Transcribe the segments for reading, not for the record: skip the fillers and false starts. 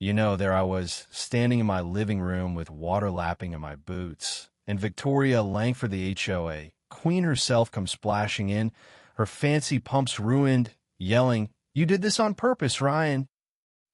There I was, standing in my living room with water lapping in my boots, and Victoria Langford, the HOA, Queen herself, comes splashing in, her fancy pumps ruined, yelling, "You did this on purpose, Ryan."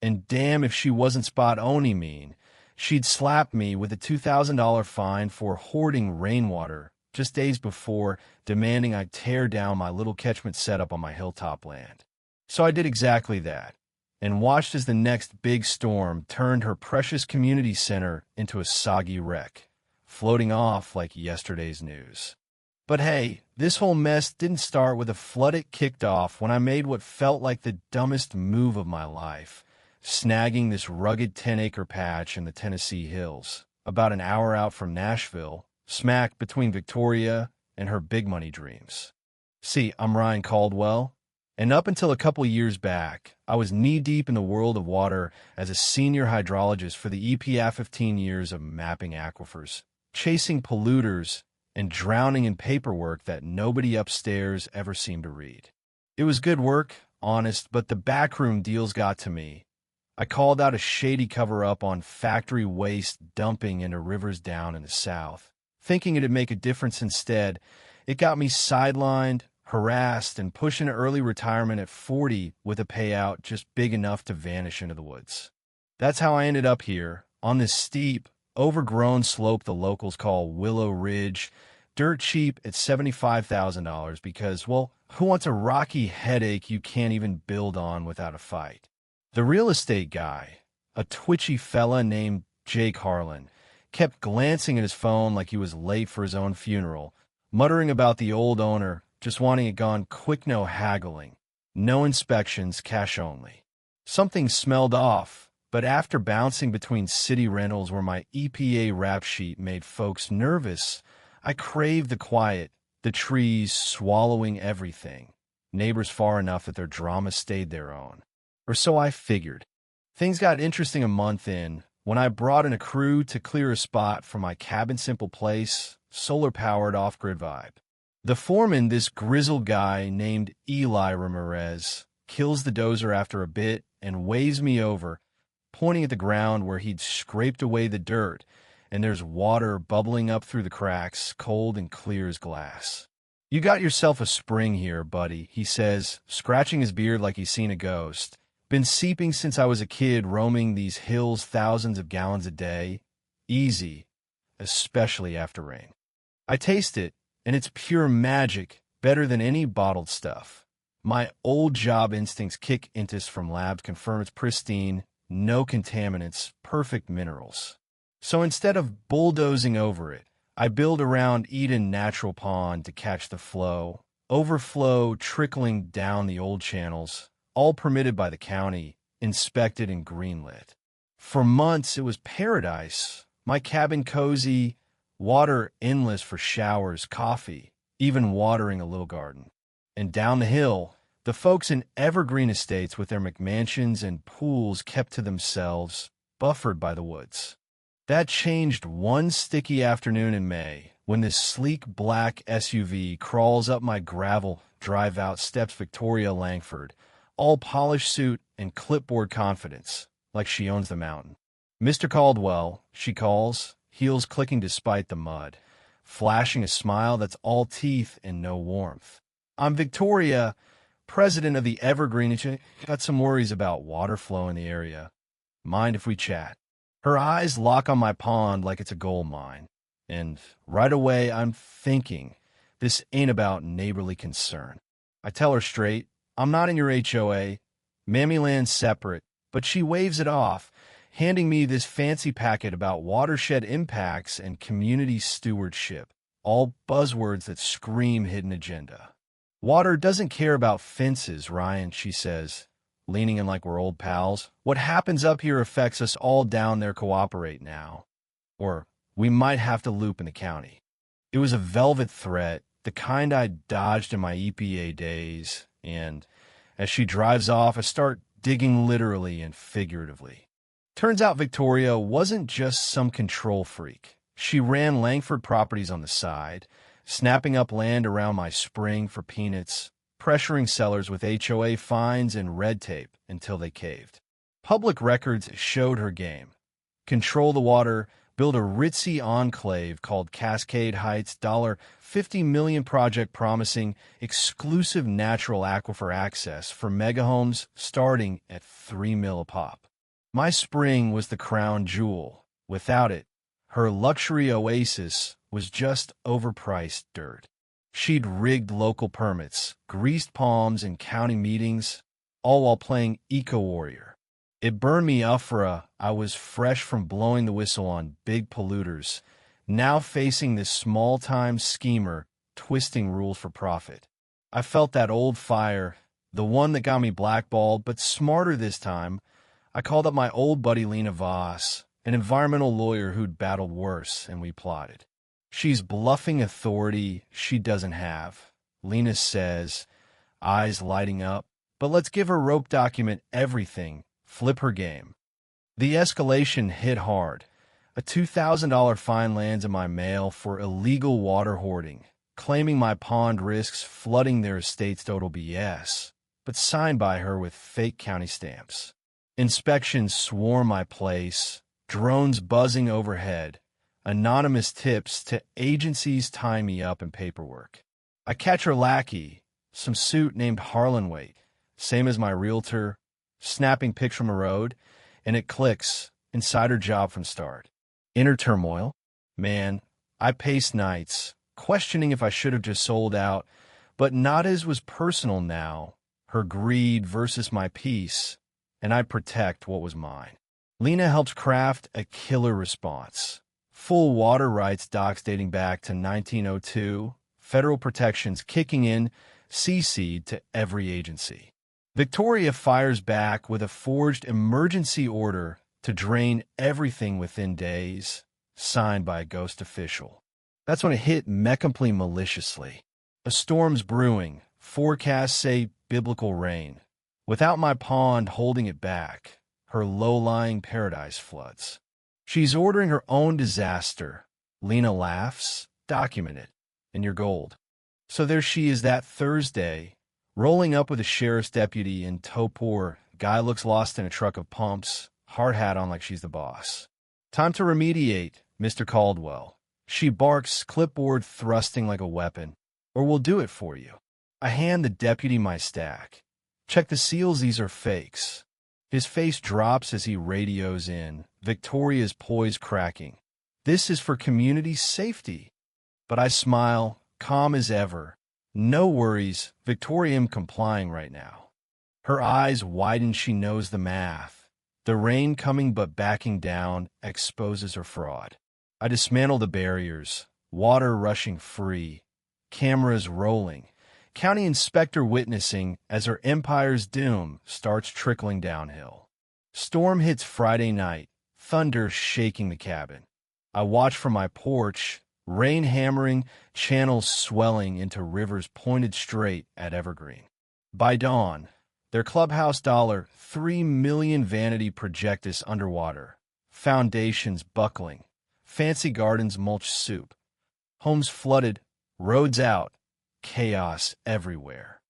And damn if she wasn't spot-owning mean. She'd slapped me with a $2,000 fine for hoarding rainwater just days before, demanding I tear down my little catchment setup on my hilltop land. So I did exactly that, and watched as the next big storm turned her precious community center into a soggy wreck, floating off like yesterday's news. But hey, this whole mess didn't start with a flood. It kicked off when I made what felt like the dumbest move of my life, snagging this rugged 10-acre patch in the Tennessee hills, about an hour out from Nashville, smack between Victoria and her big money dreams. See, I'm Ryan Caldwell, and up until a couple years back, I was knee-deep in the world of water as a senior hydrologist for the EPA, 15 years of mapping aquifers, chasing polluters, and drowning in paperwork that nobody upstairs ever seemed to read. It was good work, honest, but the backroom deals got to me. I called out a shady cover-up on factory waste dumping into rivers down in the South, thinking it'd make a difference. Instead, it got me sidelined, harassed, and pushed into early retirement at 40 with a payout just big enough to vanish into the woods. That's how I ended up here, on this steep, overgrown slope the locals call Willow Ridge, dirt cheap at $75,000 because, well, who wants a rocky headache you can't even build on without a fight? The real estate guy, a twitchy fella named Jake Harlan, kept glancing at his phone like he was late for his own funeral, muttering about the old owner just wanting it gone quick, no haggling, no inspections, cash only. Something smelled off, but after bouncing between city rentals where my EPA rap sheet made folks nervous, I craved the quiet, the trees swallowing everything, neighbors far enough that their drama stayed their own. Or so I figured. Things got interesting a month in when I brought in a crew to clear a spot for my cabin simple place, solar-powered off-grid vibe. The foreman, this grizzled guy named Eli Ramirez, kills the dozer after a bit and waves me over, pointing at the ground where he'd scraped away the dirt, and there's water bubbling up through the cracks, cold and clear as glass. "You got yourself a spring here, buddy," he says, scratching his beard like he's seen a ghost. "Been seeping since I was a kid, roaming these hills thousands of gallons a day. Easy, especially after rain." I taste it, and it's pure magic, better than any bottled stuff. My old job instincts kick into from labs confirm it's pristine, no contaminants, perfect minerals. So instead of bulldozing over it, I build around Eden Natural Pond to catch the flow, overflow trickling down the old channels, all permitted by the county, inspected and greenlit. For months, it was paradise. My cabin cozy, water endless for showers, coffee, even watering a little garden. And down the hill, the folks in evergreen estates with their McMansions and pools kept to themselves, buffered by the woods. That changed one sticky afternoon in May, when this sleek black SUV crawls up my gravel drive-out steps Victoria Langford, all polished suit and clipboard confidence, like she owns the mountain. "Mr. Caldwell," she calls, heels clicking despite the mud, flashing a smile that's all teeth and no warmth. "I'm Victoria, president of the Evergreen. Got some worries about water flow in the area. Mind if we chat?" Her eyes lock on my pond like it's a gold mine. And right away, I'm thinking, this ain't about neighborly concern. I tell her straight, "I'm not in your HOA. Mammy Land's separate," but she waves it off, handing me this fancy packet about watershed impacts and community stewardship, all buzzwords that scream hidden agenda. "Water doesn't care about fences, Ryan," she says, leaning in like we're old pals. "What happens up here affects us all down there. Cooperate now, or we might have to loop in the county." It was a velvet threat, the kind I dodged in my EPA days, and as she drives off, I start digging literally and figuratively. Turns out Victoria wasn't just some control freak. She ran Langford Properties on the side, snapping up land around my spring for peanuts, pressuring sellers with HOA fines and red tape until they caved. Public records showed her game. Control the water, build a ritzy enclave called Cascade Heights, $50 million project promising exclusive natural aquifer access for megahomes starting at $3 million a pop. My spring was the crown jewel. Without it, her luxury oasis was just overpriced dirt. She'd rigged local permits, greased palms in county meetings, all while playing eco-warrior. It burned me up for I was fresh from blowing the whistle on big polluters, now facing this small-time schemer twisting rules for profit. I felt that old fire, the one that got me blackballed, but smarter this time. I called up my old buddy Lena Voss, an environmental lawyer who'd battled worse, and we plotted. She's bluffing authority she doesn't have, Lena says, eyes lighting up. But let's give her rope document everything, flip her game. The escalation hit hard. A $2,000 fine lands in my mail for illegal water hoarding, claiming my pond risks flooding their estate's total BS, but signed by her with fake county stamps. Inspections swarm my place, drones buzzing overhead, anonymous tips to agencies tying me up in paperwork. I catch her lackey, some suit named Harlanwaite, same as my realtor, snapping pics from a road, and it clicks, insider job from start. Inner turmoil? Man, I paced nights, questioning if I should have just sold out, but Nada's was personal now, her greed versus my peace, and I'd protect what was mine. Lena helps craft a killer response. Full water rights docs dating back to 1902, federal protections kicking in, CC'd to every agency. Victoria fires back with a forged emergency order to drain everything within days, signed by a ghost official. That's when it hit mechanically maliciously. A storm's brewing, forecasts say biblical rain. Without my pond holding it back, her low-lying paradise floods. She's ordering her own disaster. Lena laughs, document it, and you're gold. So there she is that Thursday, rolling up with a sheriff's deputy in Topor. Guy looks lost in a truck of pumps, hard hat on like she's the boss. Time to remediate, Mr. Caldwell. She barks, clipboard thrusting like a weapon. Or we'll do it for you. I hand the deputy my stack. Check the seals, these are fakes. His face drops as he radios in, Victoria's poise cracking. This is for community safety. But I smile, calm as ever. No worries, Victoria am complying right now. Her eyes widen, she knows the math. The rain coming but backing down exposes her fraud. I dismantle the barriers, water rushing free, cameras rolling, county inspector witnessing as her empire's doom starts trickling downhill. Storm hits Friday night, thunder shaking the cabin. I watch from my porch, rain hammering, channels swelling into rivers pointed straight at Evergreen. By dawn, their clubhouse $3 million vanity projectus underwater, foundations buckling, fancy gardens mulch soup, homes flooded, roads out, chaos everywhere.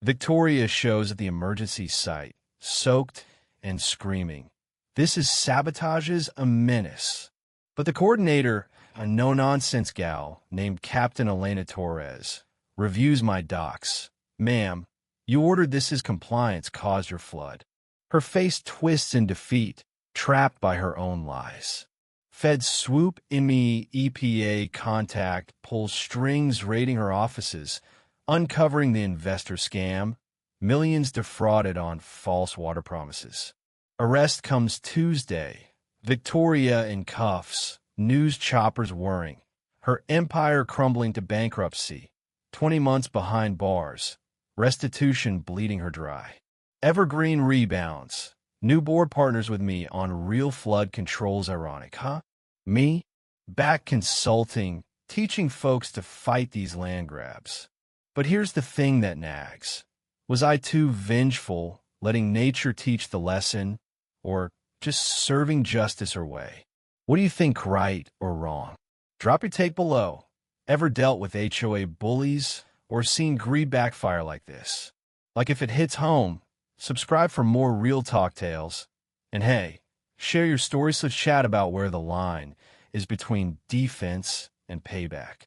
Victoria shows at the emergency site, soaked and screaming. This is sabotage's a menace. But the coordinator, a no-nonsense gal named Captain Elena Torres, reviews my docs. Ma'am, you ordered this as compliance caused your flood. Her face twists in defeat, trapped by her own lies. Feds swoop in me, EPA contact, pulls strings raiding her offices, uncovering the investor scam, millions defrauded on false water promises. Arrest comes Tuesday. Victoria in cuffs, news choppers whirring, her empire crumbling to bankruptcy, 20 months behind bars, restitution bleeding her dry. Evergreen rebounds. New board partners with me on real flood controls. Ironic, huh? Me? Back consulting, teaching folks to fight these land grabs. But here's the thing that nags. Was I too vengeful, letting nature teach the lesson, or just serving justice her way? What do you think, right or wrong? Drop your take below. Ever dealt with HOA bullies or seen greed backfire like this? Like if it hits home, subscribe for more real talk tales. And hey, share your stories, so chat about where the line is between defense and payback.